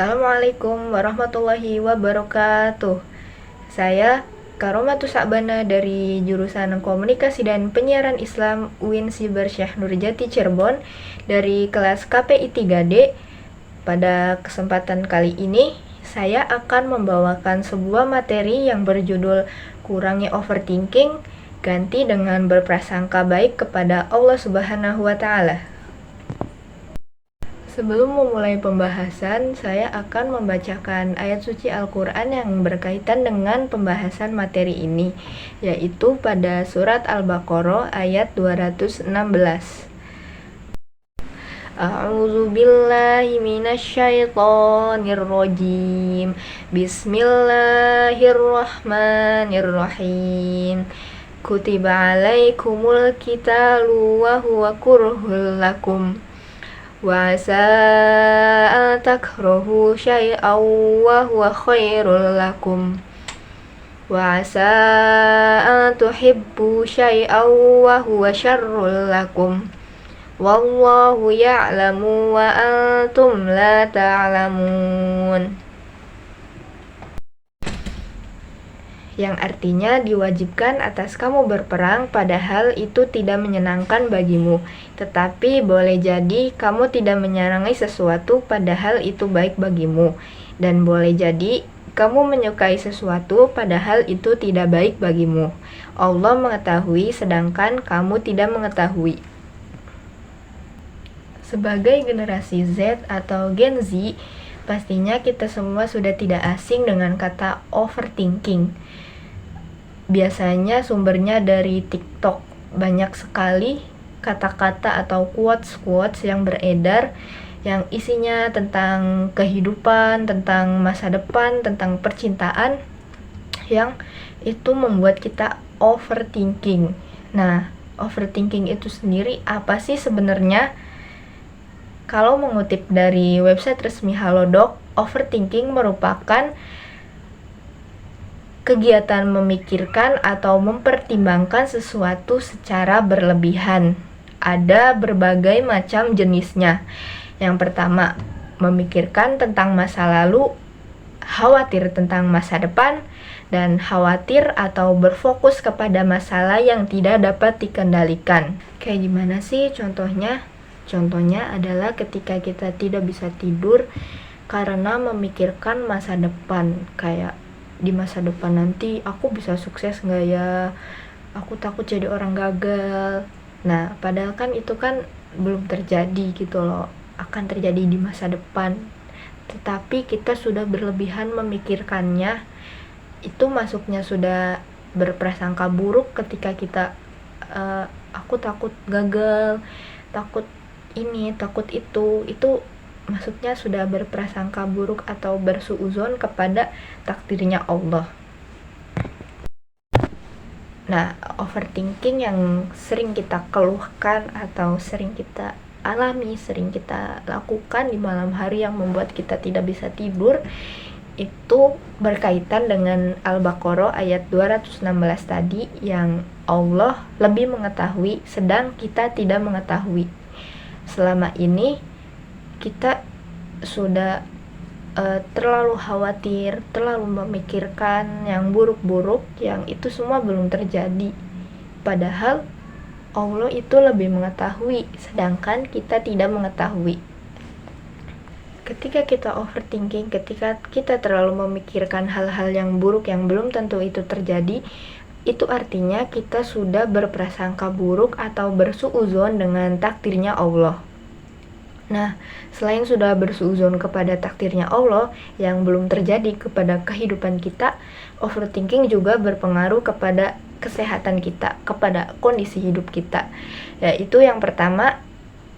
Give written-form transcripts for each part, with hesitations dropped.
Assalamualaikum warahmatullahi wabarakatuh. Saya Karomatus Sa'bana dari jurusan Komunikasi dan Penyiaran Islam UIN Siber Syekh Nurjati Cirebon dari kelas KPI 3D. Pada kesempatan kali ini, saya akan membawakan sebuah materi yang berjudul Kurangi Overthinking, ganti dengan berprasangka baik kepada Allah Subhanahu wa Ta'ala. Sebelum memulai pembahasan, saya akan membacakan ayat suci Al-Quran yang berkaitan dengan pembahasan materi ini, yaitu pada surat Al-Baqarah ayat 216. A'udzu billahi minasyaitonir rajim. Bismillahirrahmanirrahim. Kutiba alaikumul qitalu wa huwa kurhul lakum. Wa asa an takrahu syai'an wa huwa khairul lakum. Wa asa an tuhibbu syai'an wa huwa syarrul lakum. Wallahu ya'lamu wa antum la ta'lamun. Yang artinya diwajibkan atas kamu berperang padahal itu tidak menyenangkan bagimu, tetapi boleh jadi kamu tidak menyenangi sesuatu padahal itu baik bagimu, dan boleh jadi kamu menyukai sesuatu padahal itu tidak baik bagimu. Allah mengetahui sedangkan kamu tidak mengetahui. Sebagai generasi Z atau Gen Z, pastinya kita semua sudah tidak asing dengan kata overthinking. Biasanya sumbernya dari TikTok. Banyak sekali kata-kata atau quotes-quotes yang beredar yang isinya tentang kehidupan, tentang masa depan, tentang percintaan, yang itu membuat kita overthinking. Nah, overthinking itu sendiri apa sih sebenarnya? Kalau mengutip dari website resmi Halodoc, overthinking merupakan kegiatan memikirkan atau mempertimbangkan sesuatu secara berlebihan. Ada berbagai macam jenisnya. Yang pertama, memikirkan tentang masa lalu, khawatir tentang masa depan, dan khawatir atau berfokus kepada masalah yang tidak dapat dikendalikan. Kayak gimana sih contohnya? Contohnya adalah ketika kita tidak bisa tidur karena memikirkan masa depan, kayak di masa depan nanti aku bisa sukses nggak ya, aku takut jadi orang gagal. Nah, padahal kan itu kan belum terjadi gitu loh, akan terjadi di masa depan, tetapi kita sudah berlebihan memikirkannya. Itu masuknya sudah berprasangka buruk ketika kita aku takut gagal, takut ini, takut itu maksudnya sudah berprasangka buruk atau bersuuzon kepada takdirnya Allah. Nah, overthinking yang sering kita keluhkan atau sering kita alami, sering kita lakukan di malam hari yang membuat kita tidak bisa tidur, itu berkaitan dengan Al-Baqarah ayat 216 tadi, yang Allah lebih mengetahui sedang kita tidak mengetahui. Selama ini kita sudah terlalu khawatir, terlalu memikirkan yang buruk-buruk, yang itu semua belum terjadi. Padahal Allah itu lebih mengetahui, sedangkan kita tidak mengetahui. Ketika kita overthinking, ketika kita terlalu memikirkan hal-hal yang buruk yang belum tentu itu terjadi, itu artinya kita sudah berprasangka buruk atau bersuuzon dengan takdirnya Allah. Nah, selain sudah bersuuzon kepada takdirnya Allah yang belum terjadi kepada kehidupan kita, overthinking juga berpengaruh kepada kesehatan kita, kepada kondisi hidup kita. Yaitu yang pertama,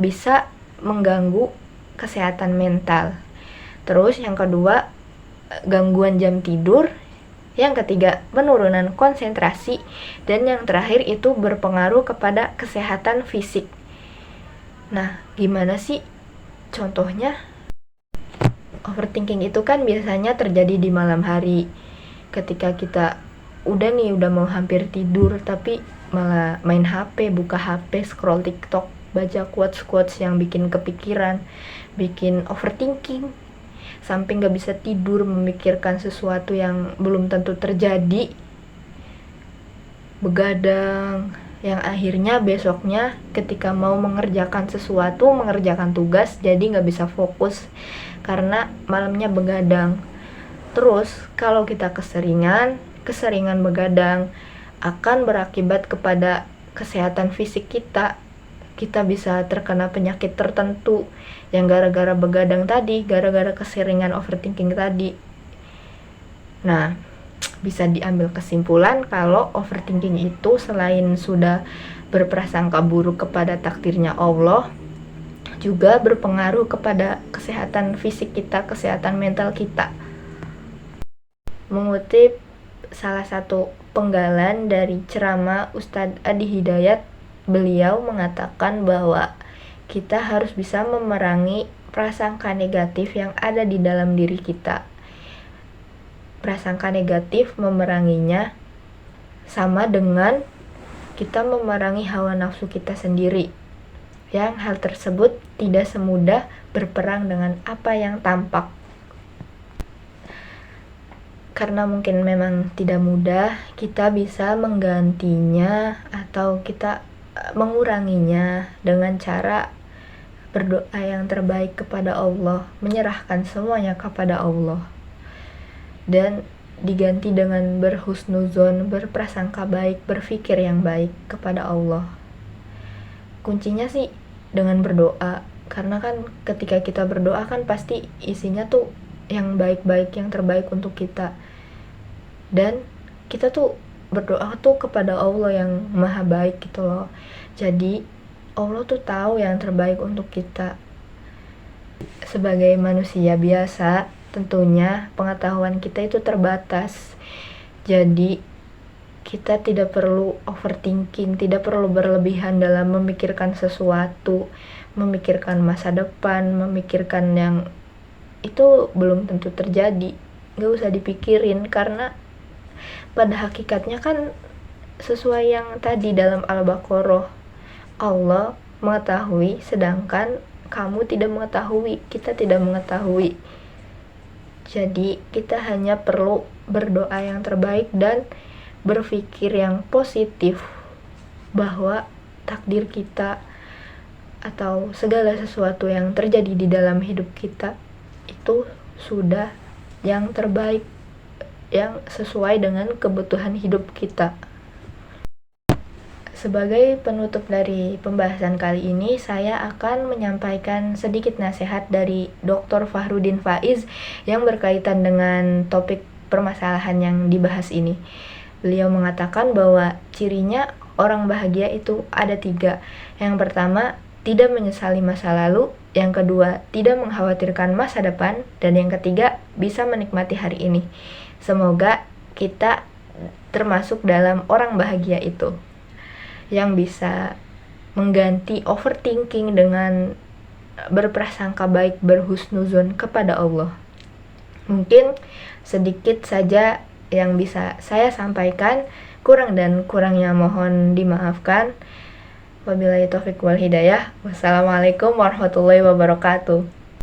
bisa mengganggu kesehatan mental. Terus yang kedua, gangguan jam tidur. Yang ketiga, penurunan konsentrasi. Dan yang terakhir itu berpengaruh kepada kesehatan fisik. Nah, gimana sih contohnya? Overthinking itu kan biasanya terjadi di malam hari, ketika kita udah mau hampir tidur tapi malah main HP, buka HP, scroll TikTok, baca quotes-quotes yang bikin kepikiran, bikin overthinking. sampai nggak bisa tidur memikirkan sesuatu yang belum tentu terjadi, begadang, yang akhirnya besoknya ketika mau mengerjakan sesuatu, mengerjakan tugas, jadi nggak bisa fokus karena malamnya begadang. Terus kalau kita keseringan begadang akan berakibat kepada kesehatan fisik kita. Kita bisa terkena penyakit tertentu yang gara-gara begadang tadi, gara-gara keseringan overthinking tadi. Nah, bisa diambil kesimpulan kalau overthinking itu selain sudah berprasangka buruk kepada takdirnya Allah, juga berpengaruh kepada kesehatan fisik kita, kesehatan mental kita. Mengutip salah satu penggalan dari ceramah Ustadz Adi Hidayat, beliau mengatakan bahwa kita harus bisa memerangi prasangka negatif yang ada di dalam diri kita. Prasangka negatif, memeranginya sama dengan kita memerangi hawa nafsu kita sendiri, yang hal tersebut tidak semudah berperang dengan apa yang tampak. Karena mungkin memang tidak mudah, kita bisa menggantinya atau kita menguranginya dengan cara berdoa yang terbaik kepada Allah, menyerahkan semuanya kepada Allah, dan diganti dengan berhusnuzon, berprasangka baik, berpikir yang baik kepada Allah. Kuncinya sih dengan berdoa, karena kan ketika kita berdoa kan pasti isinya tuh yang baik-baik, yang terbaik untuk kita, dan kita tuh berdoa tuh kepada Allah yang maha baik gitu loh. Jadi Allah tuh tahu yang terbaik untuk kita. Sebagai manusia biasa, tentunya pengetahuan kita itu terbatas. Jadi kita tidak perlu overthinking, tidak perlu berlebihan dalam memikirkan sesuatu, memikirkan masa depan, memikirkan yang itu belum tentu terjadi. Gak usah dipikirin, karena pada hakikatnya kan sesuai yang tadi dalam Al-Baqarah, Allah mengetahui sedangkan kamu tidak mengetahui, kita tidak mengetahui. Jadi kita hanya perlu berdoa yang terbaik dan berpikir yang positif bahwa takdir kita atau segala sesuatu yang terjadi di dalam hidup kita itu sudah yang terbaik, yang sesuai dengan kebutuhan hidup kita. Sebagai penutup dari pembahasan kali ini, saya akan menyampaikan sedikit nasihat dari Dr. Fahrudin Faiz yang berkaitan dengan topik permasalahan yang dibahas ini. Beliau mengatakan bahwa cirinya orang bahagia itu ada 3. Yang pertama, tidak menyesali masa lalu. Yang kedua, tidak mengkhawatirkan masa depan. Dan yang ketiga, bisa menikmati hari ini. Semoga kita termasuk dalam orang bahagia itu, yang bisa mengganti overthinking dengan berprasangka baik, berhusnuzon kepada Allah. Mungkin sedikit saja yang bisa saya sampaikan, kurang dan kurangnya mohon dimaafkan. Wabillahi taufiq wal hidayah. Wassalamualaikum warahmatullahi wabarakatuh.